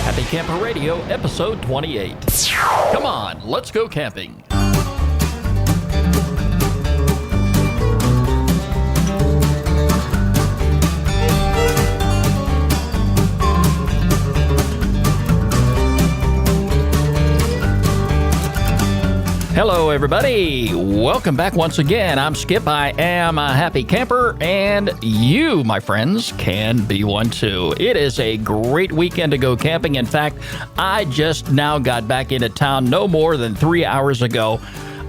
Happy Camper Radio, episode 28. Come on, let's go camping. Hello, everybody. Welcome back once again. I'm Skip. I am a happy camper, and you, my friends, can be one too. It is a great weekend to go camping. In fact, I just now got back into town no more than 3 hours ago.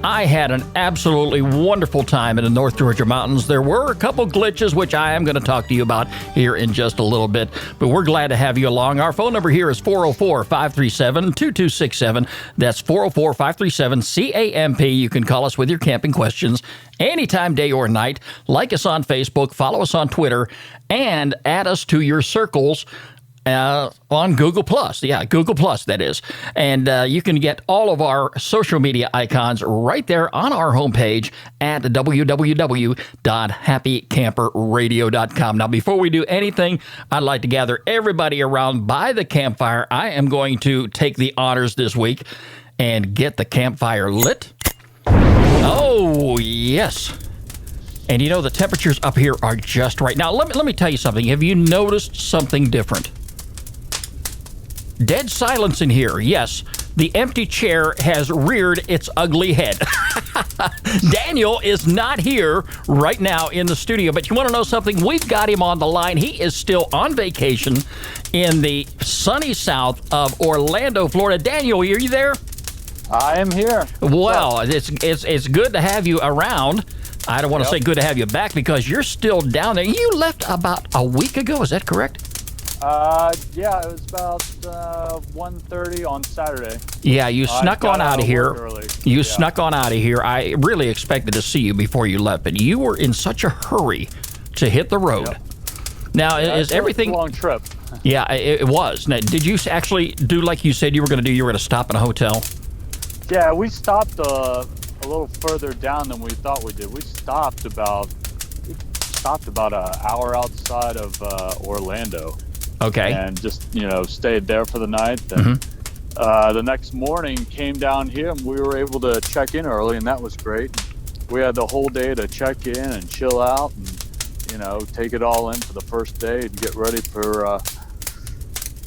I had an absolutely wonderful time in the North Georgia mountains. There were a couple glitches, which I am going to talk to you about here in just a little bit, but we're glad to have you along. Our phone number here is 404-537-2267. That's 404-537-CAMP. You can call us with your camping questions anytime, day or night. Like us on Facebook, follow us on Twitter, and add us to your circles on Google+. Yeah, Google+, that is. And you can get all of our social media icons right there on our homepage at www.happycamperradio.com. Now, before we do anything, I'd like to gather everybody around by the campfire. I am going to take the honors this week and get the campfire lit. Oh, yes. And you know, the temperatures up here are just right. Now, let me tell you something. Have you noticed something different? Dead silence in here. Yes, the empty chair has reared its ugly head. Daniel is not here right now in the studio, but you want to know something? We've got him on the line. He is still on vacation in the sunny south of Orlando, Florida. Daniel, are you there? I am here. Well, it's good to have you around. I don't want to say good to have you back because you're still down there. You left about a week ago, is that correct? Yeah, it was about 1:30 on Saturday. Yeah, you snuck on out of here. You snuck on out of here. I really expected to see you before you left, but you were in such a hurry to hit the road. Yep. Now, is everything... It was a long trip. Yeah, it was. Now, did you actually do like you said you were going to do? You were going to stop in a hotel? Yeah, we stopped a little further down than we thought we did. We stopped about an hour outside of Orlando. Okay. And just, stayed there for the night. And the next morning came down here and we were able to check in early, and that was great. We had the whole day to check in and chill out and, take it all in for the first day and get ready for a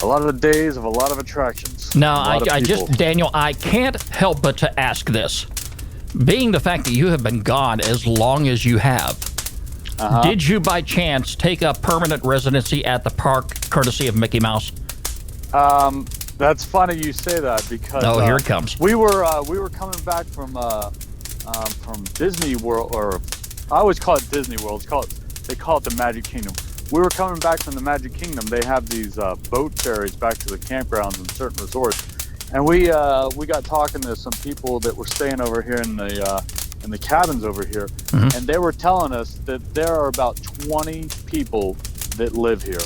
lot of days of a lot of attractions. Now, Daniel, I can't help but to ask this. Being the fact that you have been gone as long as you have, did you by chance take up permanent residency at the park courtesy of Mickey Mouse? That's funny you say that because here it comes. We were coming back from Disney World, or I always call it Disney World. They call it the Magic Kingdom. We were coming back from the Magic Kingdom. They have these boat ferries back to the campgrounds in certain resorts, and we got talking to some people that were staying over here in the cabins over here, and they were telling us that there are about 20 people that live here.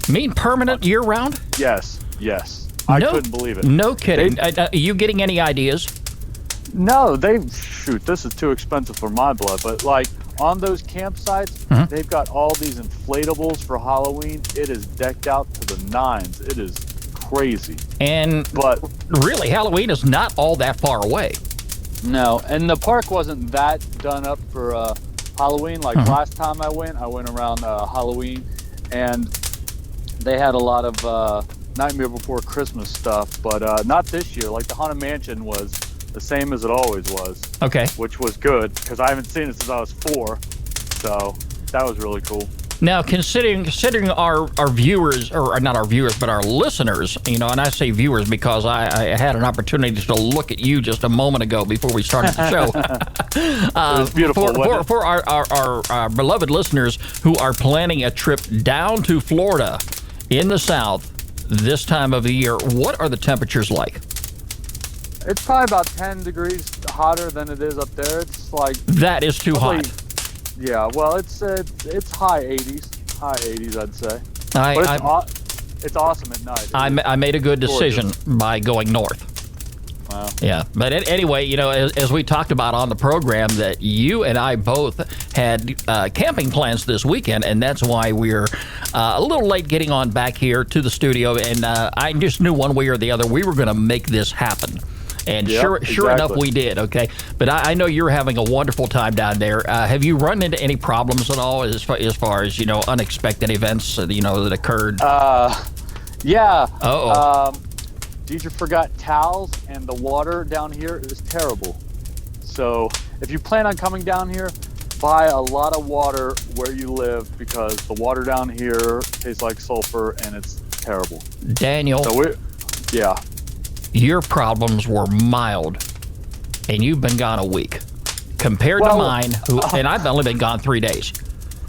Mean permanent year-round? Yes. I couldn't believe it. No kidding. Are you getting any ideas? No, this is too expensive for my blood, but like on those campsites, they've got all these inflatables for Halloween. It is decked out to the nines. It is crazy. But really, Halloween is not all that far away. No, and the park wasn't that done up for Halloween. Like last time I went around Halloween, and they had a lot of Nightmare Before Christmas stuff, but not this year. Like the Haunted Mansion was the same as it always was. Okay. Which was good, because I haven't seen it since I was 4, so that was really cool. Now, considering our viewers, or not our viewers, but our listeners, and I say viewers because I had an opportunity to look at you just a moment ago before we started the show. It was beautiful. For our beloved listeners who are planning a trip down to Florida in the South this time of the year, what are the temperatures like? It's probably about 10 degrees hotter than it is up there. It's like... That is too hot. Yeah, well, it's high 80s, I'd say. It's awesome at night. I made a good decision by going north. Wow. Yeah, but anyway, as we talked about on the program, that you and I both had camping plans this weekend, and that's why we're a little late getting on back here to the studio. And I just knew one way or the other we were going to make this happen. And sure enough, we did. Okay, but I know you're having a wonderful time down there. Have you run into any problems at all as far as unexpected events that occurred? Yeah. Uh-oh. Deidre forgot towels, and the water down here is terrible. So if you plan on coming down here, buy a lot of water where you live, because the water down here tastes like sulfur and it's terrible. Daniel, So yeah. your problems were mild, and you've been gone a week compared to mine, and I've only been gone 3 days.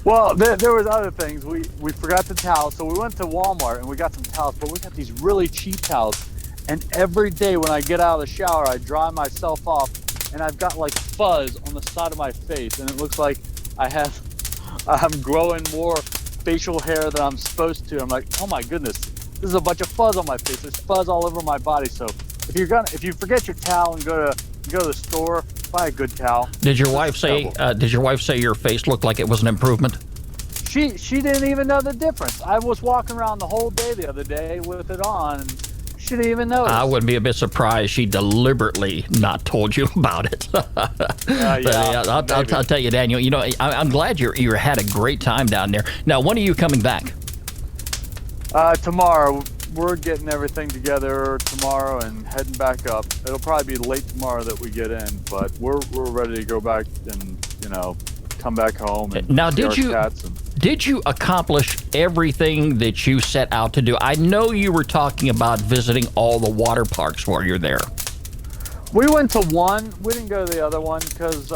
Well, there was other things. We forgot the towels, so we went to Walmart and we got some towels, but we got these really cheap towels. And every day when I get out of the shower, I dry myself off, and I've got like fuzz on the side of my face, and it looks like I'm growing more facial hair than I'm supposed to. I'm like, oh my goodness, this is a bunch of fuzz on my face. There's fuzz all over my body. So if you forget your towel and go to the store, buy a good towel. Did your wife say? Did your wife say your face looked like it was an improvement? She didn't even know the difference. I was walking around the whole day the other day with it on. And she didn't even notice. I wouldn't be a bit surprised she deliberately not told you about it. I'll tell you, Daniel. I'm glad you had a great time down there. Now, when are you coming back? Tomorrow. We're getting everything together tomorrow and heading back up. It'll probably be late tomorrow that we get in, but we're ready to go back and come back home. And now, did you accomplish everything that you set out to do? I know you were talking about visiting all the water parks while you're there. We went to one. We didn't go to the other one because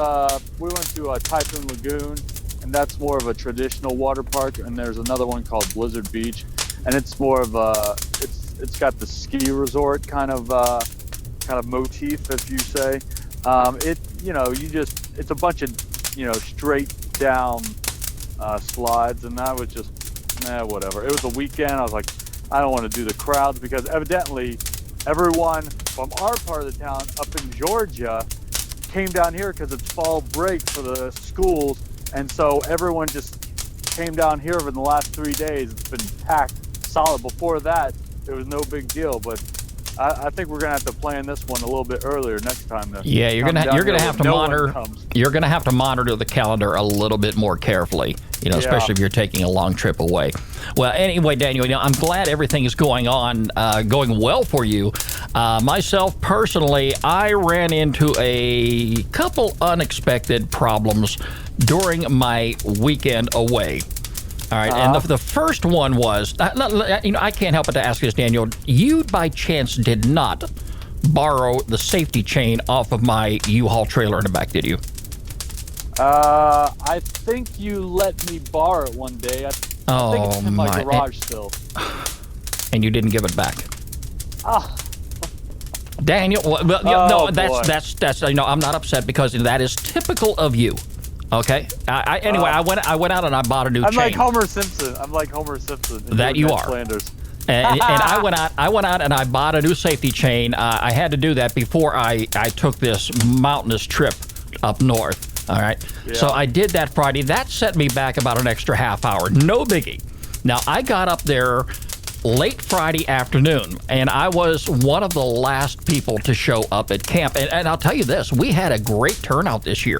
we went to Typhoon Lagoon, and that's more of a traditional water park. And there's another one called Blizzard Beach, and it's more of it's got the ski resort kind of motif, if you say. It's a bunch of straight down slides, and I was just whatever. It was a weekend. I was like, I don't want to do the crowds, because evidently everyone from our part of the town up in Georgia came down here because it's fall break for the schools, and so everyone just came down here over the last 3 days. It's been packed solid. Before that, it was no big deal, but I think we're gonna have to plan this one a little bit earlier next time. Yeah, you're gonna have to monitor. You're gonna have to monitor the calendar a little bit more carefully. Especially if you're taking a long trip away. Well, anyway, Daniel, I'm glad everything is going well for you. Myself personally, I ran into a couple unexpected problems during my weekend away. All right, and the first one was, I can't help but to ask this, Daniel. You, by chance, did not borrow the safety chain off of my U-Haul trailer in the back, did you? I think you let me borrow it one day. I think it's in my garage still. And you didn't give it back. Daniel, that's I'm not upset, because that is typical of you. Okay. Anyway, I went out and I bought a new chain. I'm like Homer Simpson. That you are. Flanders. And I went out and I bought a new safety chain. I had to do that before I took this mountainous trip up north. All right. Yeah. So I did that Friday. That set me back about an extra half hour. No biggie. Now, I got up there late Friday afternoon, and I was one of the last people to show up at camp. And I'll tell you this, we had a great turnout this year.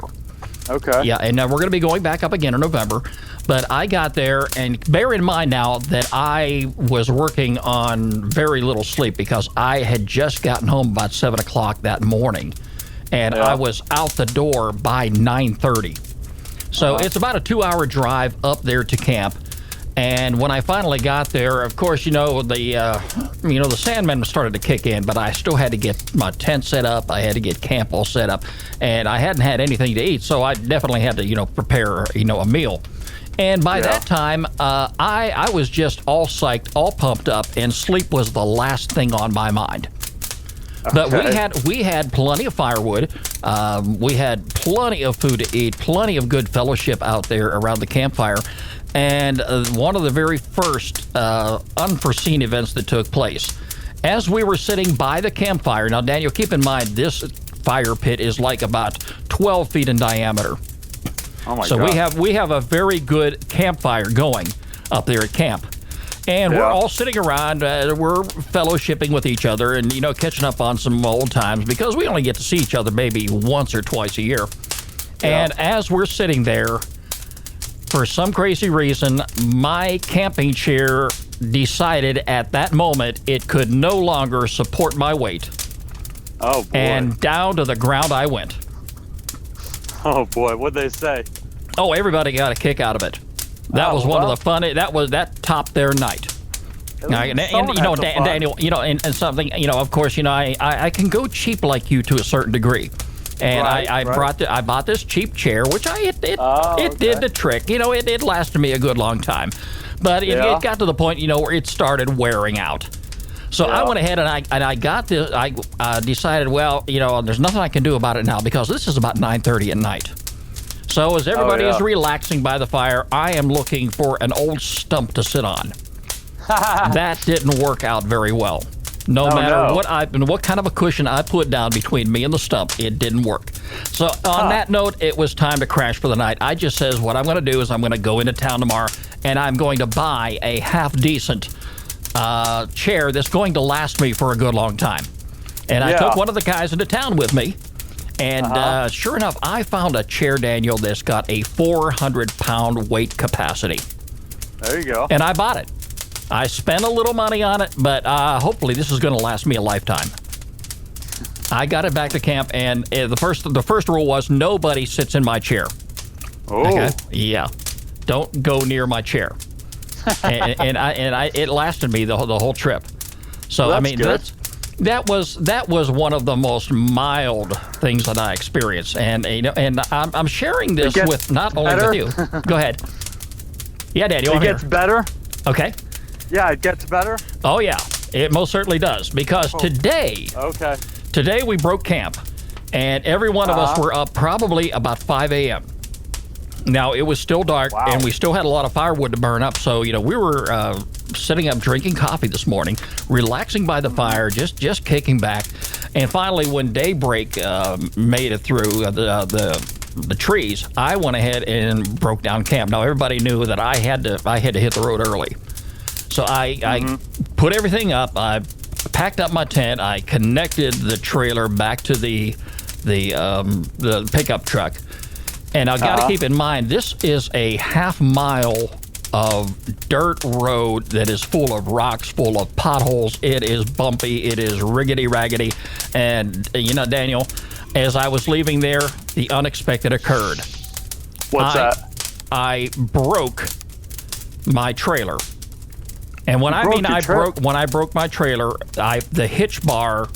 Okay. Yeah, and we're going to be going back up again in November. But I got there, and bear in mind now that I was working on very little sleep, because I had just gotten home about 7 o'clock that morning. And I was out the door by 9:30. So it's about a 2-hour drive up there to camp. And when I finally got there, of course, the Sandman started to kick in, but I still had to get my tent set up. I had to get camp all set up, and I hadn't had anything to eat, so I definitely had to, prepare, a meal. And by that time, I was just all psyched, all pumped up, and sleep was the last thing on my mind. But we had plenty of firewood. We had plenty of food to eat, plenty of good fellowship out there around the campfire. And one of the very first unforeseen events that took place. as we were sitting by the campfire, now, Daniel, keep in mind, this fire pit is like about 12 feet in diameter. Oh, my so God. we have a very good campfire going up there at camp. And we're all sitting around, we're fellowshipping with each other and, catching up on some old times because we only get to see each other maybe once or twice a year. Yeah. And as we're sitting there, for some crazy reason, my camping chair decided at that moment it could no longer support my weight. Oh, boy. And down to the ground I went. Oh, boy. What'd they say? Oh, everybody got a kick out of it. That was one of the funny. That topped their night. And Daniel, and something, of course, I can go cheap like you to a certain degree, and I bought this cheap chair, which it did the trick. It lasted me a good long time, but it got to the point, where it started wearing out. So I went ahead and I got this. I decided, well, there's nothing I can do about it now because this is about 9:30 at night. So as everybody is relaxing by the fire, I am looking for an old stump to sit on. That didn't work out very well. No matter what kind of a cushion I put down between me and the stump, it didn't work. So on that note, it was time to crash for the night. I just says what I'm going to do is I'm going to go into town tomorrow and I'm going to buy a half-decent chair that's going to last me for a good long time. And I took one of the guys into town with me. And sure enough, I found a chair, Daniel, that's got a 400-pound weight capacity. There you go. And I bought it. I spent a little money on it, but hopefully this is going to last me a lifetime. I got it back to camp, and the first rule was nobody sits in my chair. Oh. Okay? Yeah. Don't go near my chair. and it lasted me the whole trip. So, well, I mean, good. That was one of the most mild things that I experienced, and I'm sharing this with not only with you. Go ahead. Yeah, Daniel. It gets better. Okay. Yeah, it gets better. Oh yeah, it most certainly does because today we broke camp, and every one of us were up probably about 5 a.m. Now it was still dark, and we still had a lot of firewood to burn up. So we were sitting up drinking coffee this morning, relaxing by the fire, just kicking back, and finally when daybreak made it through the trees, I went ahead and broke down camp. Now everybody knew that I had to hit the road early, so I put everything up. I packed up my tent. I connected the trailer back to the pickup truck. And I've got to keep in mind, this is a half-mile of dirt road that is full of rocks, full of potholes. It is bumpy. It is riggedy-raggedy. And, Daniel, as I was leaving there, the unexpected occurred. What's that? I broke my trailer. And when I broke my trailer, the hitch bar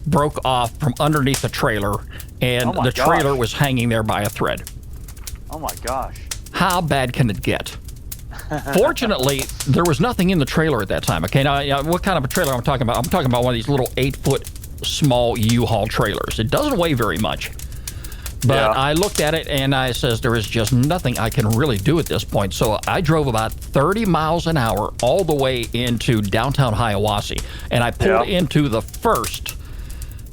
broke off from underneath the trailer, and the trailer was hanging there by a thread. Oh my gosh. How bad can it get? Fortunately, there was nothing in the trailer at that time. Okay, now what kind of a trailer I'm talking about? I'm talking about one of these little 8-foot small U-Haul trailers. It doesn't weigh very much. But I looked at it and I says, there is just nothing I can really do at this point. So I drove about 30 miles an hour all the way into downtown Hiawassee, and I pulled into the first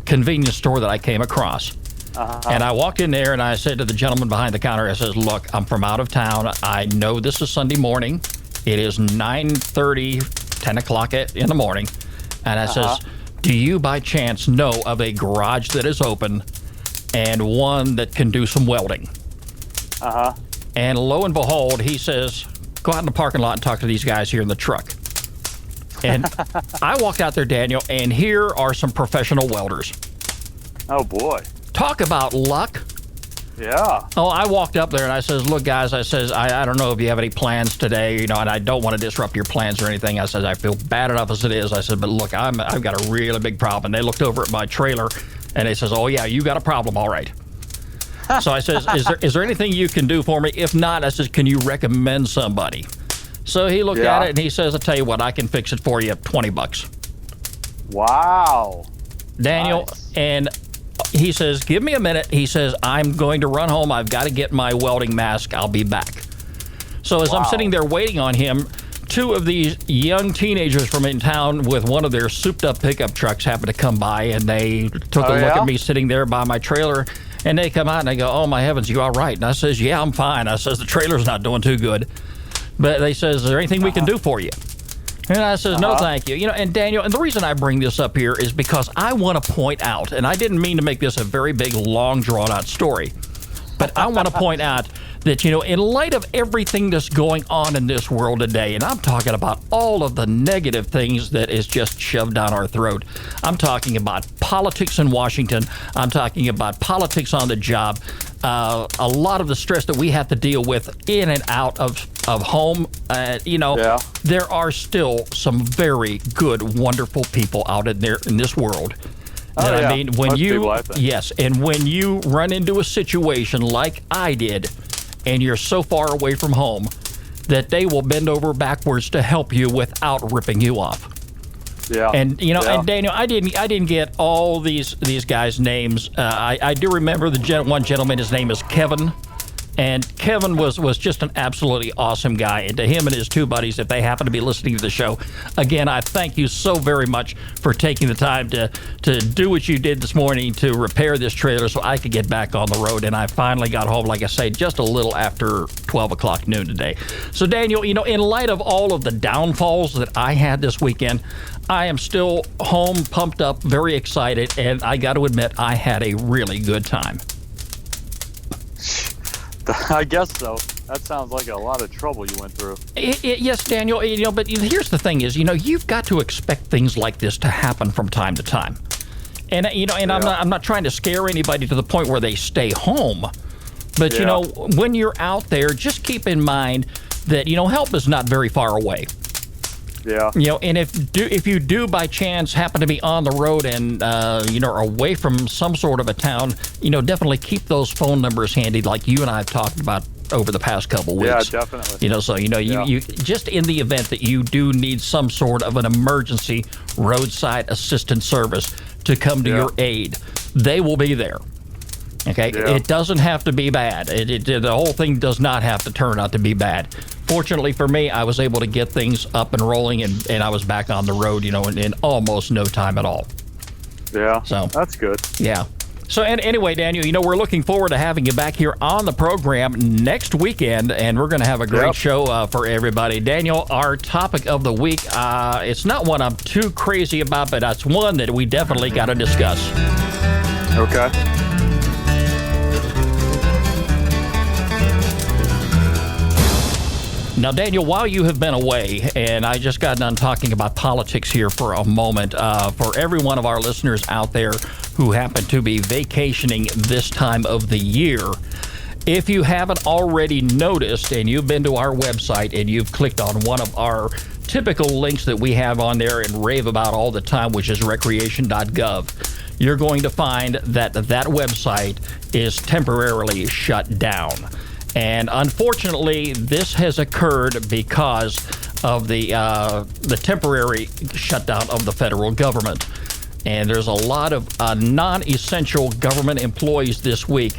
convenience store that I came across. And I walked in there and I said to the gentleman behind the counter, I says, look, I'm from out of town. I know this is Sunday morning. It is 9:30, 10 o'clock in the morning. And I says, do you by chance know of a garage that is open and one that can do some welding? And lo and behold, he says, go out in the parking lot and talk to these guys here in the truck. And I walked out there, Daniel, and here are some professional welders. Oh, boy. Talk about luck. Yeah. Oh, I walked up there and I says, look, guys, I says, I don't know if you have any plans today, and I don't want to disrupt your plans or anything. I says, I feel bad enough as it is. I said, but look, I've got a really big problem. They looked over at my trailer and they says, oh, yeah, you got a problem. All right. So I says, is there anything you can do for me? If not, I says, can you recommend somebody? So he looked at it and he says, I'll tell you what, I can fix it for you, $20. Wow. Daniel, Nice. And he says, give me a minute. He says, I'm going to run home. I've got to get my welding mask. I'll be back. So as I'm sitting there waiting on him two of these young teenagers from in town with one of their souped-up pickup trucks happened to come by, and they took a look at me sitting there by my trailer, and they come out and they go, "Oh, my heavens, you all right?" And I says, "Yeah, I'm fine." I says, "The trailer's not doing too good." But they says, "Is there anything we can do for you?" And I says, "No, thank you." You know, and Daniel, and the reason I bring this up here is because I want to point out, and I didn't mean to make this a very big, long, drawn-out story, but I want to point out that, you know, in light of everything that's going on in this world today, and I'm talking about all of the negative things that is just shoved down our throat. I'm talking about politics in Washington. I'm talking about politics on the job. A lot of the stress that we have to deal with in and out of home. There are still some very good, wonderful people out in there in this world. And I mean, when most people, I think. Yes, and when you run into a situation like I did, and you're so far away from home that they will bend over backwards to help you without ripping you off. Yeah. And and Daniel, I didn't get all these guys' names. I do remember one gentleman. His name is Kevin. And Kevin was just an absolutely awesome guy. And to him and his two buddies, if they happen to be listening to the show, again, I thank you so very much for taking the time to do what you did this morning to repair this trailer so I could get back on the road. And I finally got home, like I say, just a little after 12 o'clock noon today. So, Daniel, in light of all of the downfalls that I had this weekend, I am still home, pumped up, very excited, and I got to admit, I had a really good time. I guess so. That sounds like a lot of trouble you went through. Yes, Daniel. But here's the thing: is you've got to expect things like this to happen from time to time. And I'm not trying to scare anybody to the point where they stay home. But when you're out there, just keep in mind that help is not very far away. Yeah. And if you do by chance happen to be on the road and are away from some sort of a town, definitely keep those phone numbers handy, like you and I have talked about over the past couple weeks. Yeah, definitely. So you just in the event that you do need some sort of an emergency roadside assistance service to come to your aid, they will be there. Okay, It doesn't have to be bad. The whole thing does not have to turn out to be bad. Fortunately for me, I was able to get things up and rolling, and I was back on the road, in almost no time at all. Yeah, so that's good. Yeah. So anyway, Daniel, we're looking forward to having you back here on the program next weekend, and we're going to have a great show for everybody. Daniel, our topic of the week, it's not one I'm too crazy about, but it's one that we definitely got to discuss. Okay. Now, Daniel, while you have been away, and I just got done talking about politics here for a moment, for every one of our listeners out there who happen to be vacationing this time of the year, if you haven't already noticed and you've been to our website and you've clicked on one of our typical links that we have on there and rave about all the time, which is recreation.gov, you're going to find that website is temporarily shut down. And unfortunately, this has occurred because of the temporary shutdown of the federal government. And there's a lot of non-essential government employees this week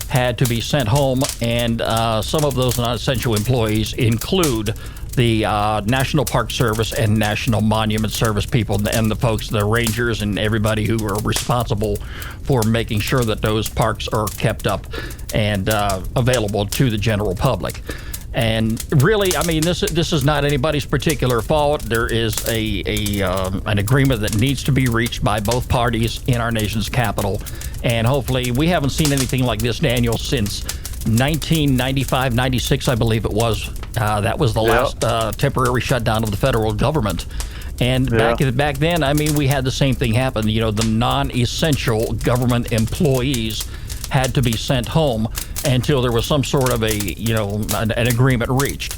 had to be sent home, and some of those non-essential employees include the National Park Service and National Monument Service people and the folks, the rangers and everybody who are responsible for making sure that those parks are kept up and available to the general public. And really, I mean, this is not anybody's particular fault. There is an agreement that needs to be reached by both parties in our nation's capital. And hopefully, we haven't seen anything like this, Daniel, since 1995, 96, I believe it was. That was the last temporary shutdown of the federal government. And back then, I mean, we had the same thing happen. The non-essential government employees had to be sent home until there was some sort of an agreement reached.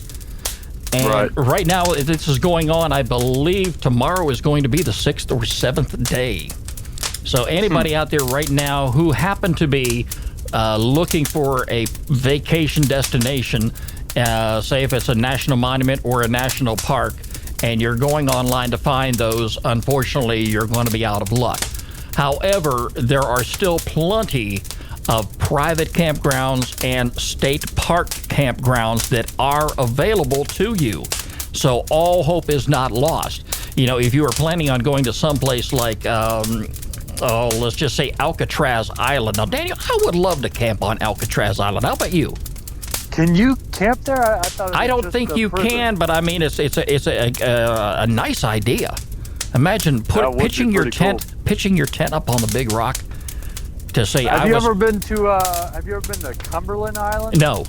And right now, this is going on. I believe tomorrow is going to be the 6th or 7th day. So anybody out there right now who happen to be looking for a vacation destination, say if it's a national monument or a national park, and you're going online to find those, unfortunately, you're going to be out of luck. However, there are still plenty of private campgrounds and state park campgrounds that are available to you. So all hope is not lost. If you were planning on going to someplace like, let's just say Alcatraz Island. Now, Daniel, I would love to camp on Alcatraz Island. How about you? Can you camp there? I thought. I don't think you can, but I mean, it's a nice idea. Imagine pitching your tent up on the big rock to say. Have you ever been to Cumberland Island? No.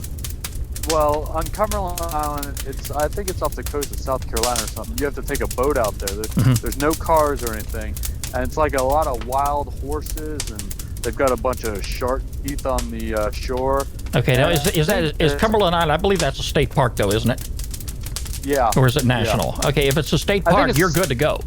Well, on Cumberland Island, I think it's off the coast of South Carolina or something. You have to take a boat out there. There's no cars or anything, and it's like a lot of wild horses, and they've got a bunch of shark teeth on the shore. Okay, now is Cumberland Island? I believe that's a state park, though, isn't it? Yeah. Or is it national? Yeah. Okay, if it's a state park, you're good to go.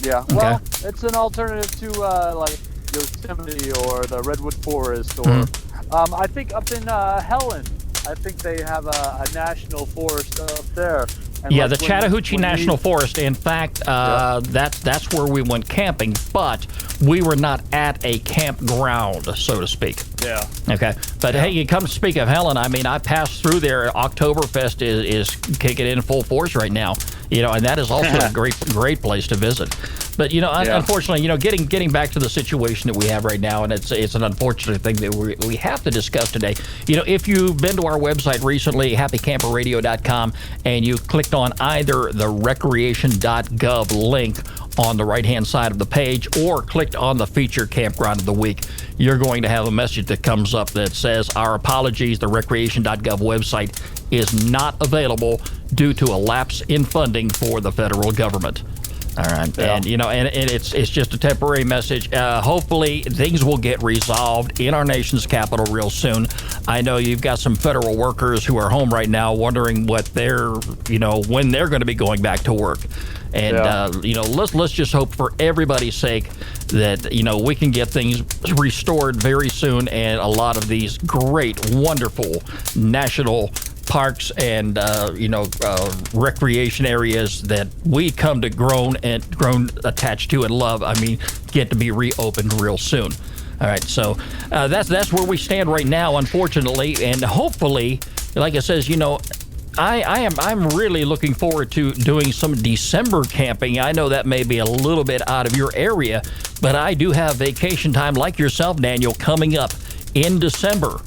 Yeah. Okay. Well, it's an alternative to like Yosemite or the Redwood Forest, or I think up in Helen. I think they have a national forest up there. And yeah, the Chattahoochee National Forest. In fact, that's where we went camping, but we were not at a campground, so to speak. Yeah. Okay. But hey, you come to speak of Helen. I mean, I passed through there. Oktoberfest is kicking in full force right now. And that is also a great place to visit. But unfortunately, getting back to the situation that we have right now, and it's an unfortunate thing that we have to discuss today. If you've been to our website recently, happycamperradio.com, and you clicked on either the recreation.gov link on the right-hand side of the page, or clicked on the feature campground of the week, you're going to have a message that comes up that says, our apologies, the recreation.gov website is not available due to a lapse in funding for the federal government. All right, yeah. And it's just a temporary message. Hopefully, things will get resolved in our nation's capital real soon. I know you've got some federal workers who are home right now, wondering when they're going to be going back to work. And let's just hope for everybody's sake that we can get things restored very soon, and a lot of these great, wonderful national parks and recreation areas that we come to grown attached to and love, get to be reopened real soon. All right, so that's where we stand right now, unfortunately, and hopefully, like it says, I'm really looking forward to doing some December camping. I know that may be a little bit out of your area, but I do have vacation time like yourself, Daniel, coming up in December.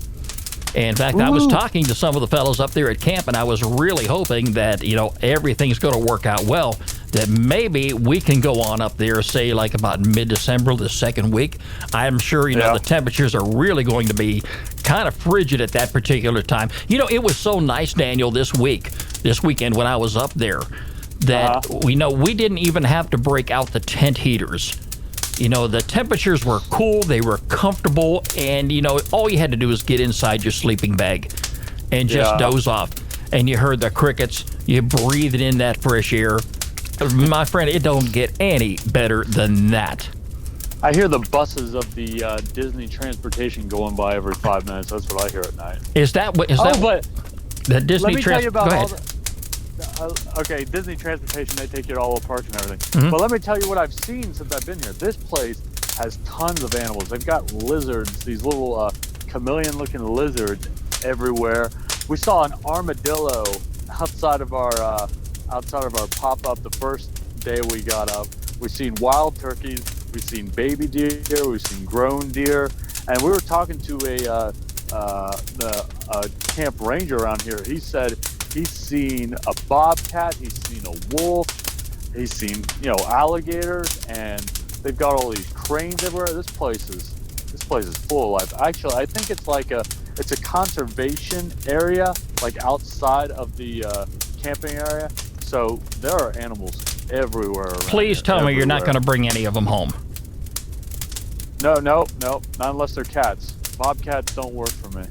In fact, I was talking to some of the fellows up there at camp, and I was really hoping that, everything's going to work out well, that maybe we can go on up there, say, like about mid-December, the second week. I'm sure, the temperatures are really going to be kind of frigid at that particular time. It was so nice, Daniel, this weekend when I was up there, that, we didn't even have to break out the tent heaters. The temperatures were cool, they were comfortable, and, all you had to do was get inside your sleeping bag and just doze off. And you heard the crickets, you breathed in that fresh air. My friend, it don't get any better than that. I hear the buses of the Disney transportation going by every 5 minutes. That's what I hear at night. Is that what? But the Disney let me tell you about Go all ahead. Okay, Disney transportation, they take you to all the parks and everything. But let me tell you what I've seen since I've been here. This place has tons of animals. They've got lizards, these little chameleon-looking lizards everywhere. We saw an armadillo outside of our pop-up the first day we got up. We've seen wild turkeys. We've seen baby deer. We've seen grown deer. And we were talking to a camp ranger around here. He said he's seen a bobcat, he's seen a wolf, he's seen, alligators, and they've got all these cranes everywhere. This place is full of life. Actually, I think it's it's a conservation area, like outside of the camping area. So there are animals everywhere. Please tell me you're not going to bring any of them home. No, not unless they're cats. Bobcats don't work for me.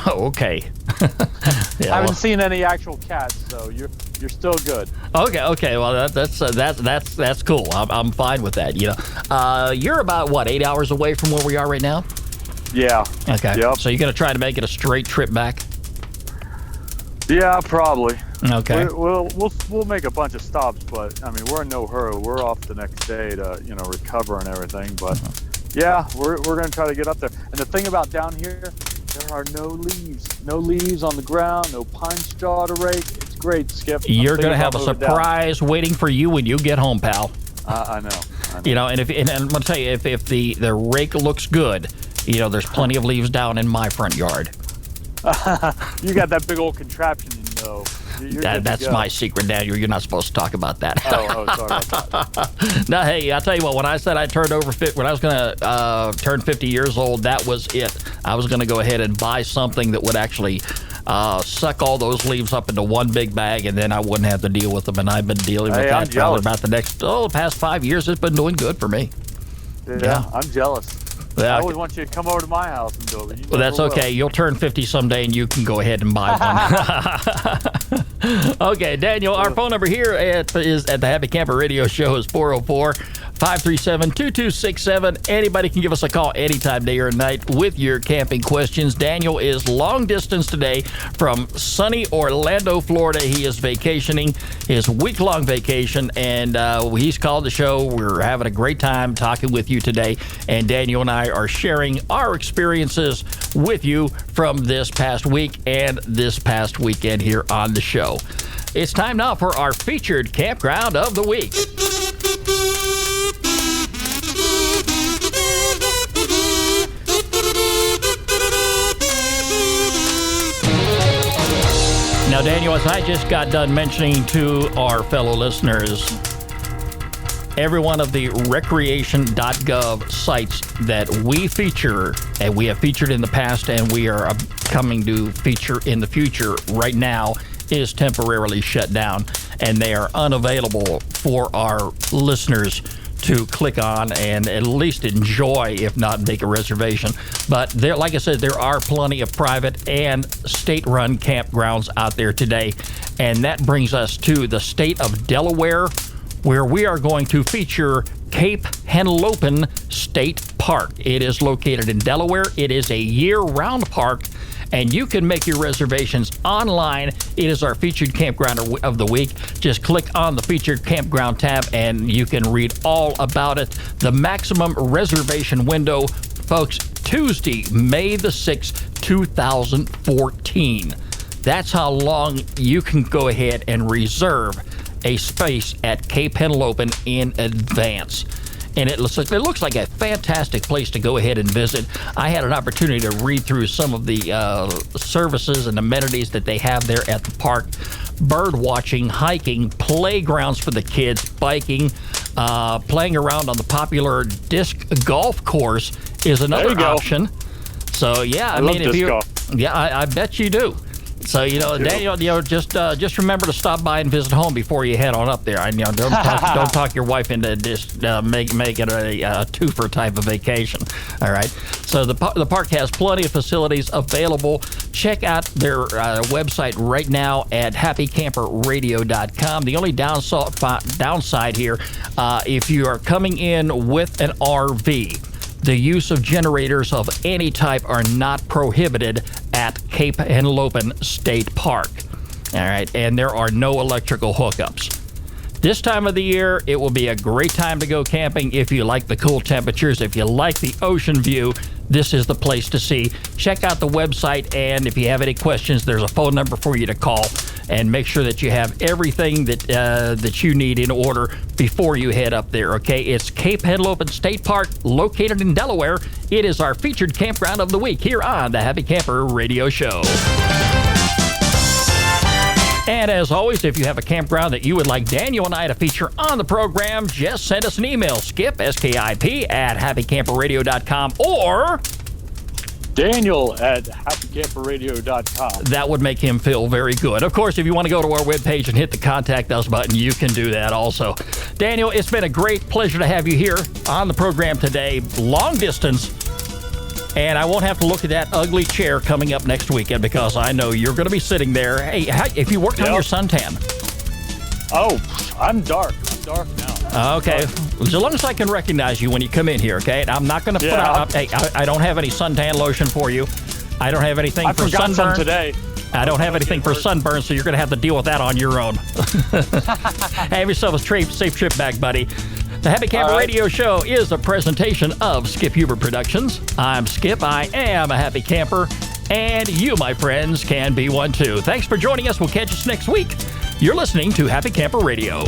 Okay. I haven't seen any actual cats, so you're still good. Okay. Well, that's cool. I'm fine with that. You're about 8 hours away from where we are right now. Yeah. Okay. Yep. So you're gonna try to make it a straight trip back? Yeah, probably. Okay. We'll make a bunch of stops, but we're in no hurry. We're off the next day to recover and everything. But yeah, we're gonna try to get up there. And the thing about down here, there are no leaves on the ground, no pine straw to rake. It's great, Skip. You're going to have a surprise waiting for you when you get home, pal. I know. You know, and I'm going to tell you, if the rake looks good, you know, there's plenty of leaves down in my front yard. You got that big old contraption, you know. That's my secret, Daniel. You're not supposed to talk about that. Oh, sorry about that. No, hey, I'll tell you what. When I said I turned over 50, when I was going to turn 50 years old, that was it. I was going to go ahead and buy something that would actually suck all those leaves up into one big bag, and then I wouldn't have to deal with them. And I've been dealing with that for about the past 5 years. It's been doing good for me. Yeah. I'm jealous. I always want you to come over to my house and do it. Well, that's okay. You'll turn 50 someday, and you can go ahead and buy one. Okay, Daniel, our phone number here at the Happy Camper Radio Show is 404-537-2267. Anybody can give us a call anytime, day or night, with your camping questions. Daniel is long distance today from sunny Orlando, Florida. He is vacationing, his week-long vacation, and he's called the show. We're having a great time talking with you today, and Daniel and I are sharing our experiences with you from this past week and this past weekend here on the show. It's time now for our featured campground of the week. Now, Daniel, as I just got done mentioning to our fellow listeners, every one of the recreation.gov sites that we feature, and we have featured in the past, and we are coming to feature in the future right now, is temporarily shut down, and they are unavailable for our listeners to click on and at least enjoy, if not make a reservation. But there, like I said, there are plenty of private and state-run campgrounds out there today, and that brings us to the state of Delaware, where we are going to feature Cape Henlopen State Park. It is located in Delaware. It is a year-round park, and you can make your reservations online. It is our featured campground of the week. Just click on the featured campground tab, and you can read all about it. The maximum reservation window, folks, Tuesday, May the 6th, 2014. That's how long you can go ahead and reserve a space at Cape Henlopen in advance. And it looks like a fantastic place to go ahead and visit. I had an opportunity to read through some of the services and amenities that they have there at the park. Bird watching, hiking, playgrounds for the kids, biking, playing around on the popular disc golf course is another option. So yeah, I mean, if you, I bet you do. So, you know, Daniel, just remember to stop by and visit home before you head on up there. And, don't talk your wife into just make it a twofer type of vacation. All right. So the park has plenty of facilities available. Check out their website right now at happycamperradio.com. The only downside here, if you are coming in with an RV, the use of generators of any type are not prohibited at Cape Henlopen State Park. All right, and there are no electrical hookups. This time of the year, it will be a great time to go camping if you like the cool temperatures, if you like the ocean view. This is the place to see. Check out the website, and if you have any questions, there's a phone number for you to call, and make sure that you have everything that you need in order before you head up there, okay? It's Cape Henlopen State Park, located in Delaware. It is our featured campground of the week here on the Happy Camper Radio Show. And as always, if you have a campground that you would like Daniel and I to feature on the program, just send us an email, Skip, S-K-I-P, at happycamperradio.com, or Daniel at happycamperradio.com. That would make him feel very good. Of course, if you want to go to our webpage and hit the Contact Us button, you can do that also. Daniel, it's been a great pleasure to have you here on the program today, long distance. And I won't have to look at that ugly chair coming up next weekend because I know you're going to be sitting there. Hey, if you worked on your suntan. Oh, I'm dark. I'm dark now. Okay. As long as I can recognize you when you come in here, okay? And I'm not going to put out... Hey, I don't have any suntan lotion for you. I don't have anything for sunburn. I forgot some today. I don't have anything for sunburn, so you're going to have to deal with that on your own. Have yourself a safe trip back, buddy. The Happy Camper Radio Show is a presentation of Skip Huber Productions. I'm Skip. I am a happy camper. and you, my friends, can be one too. Thanks for joining us. We'll catch us next week. You're listening to Happy Camper Radio.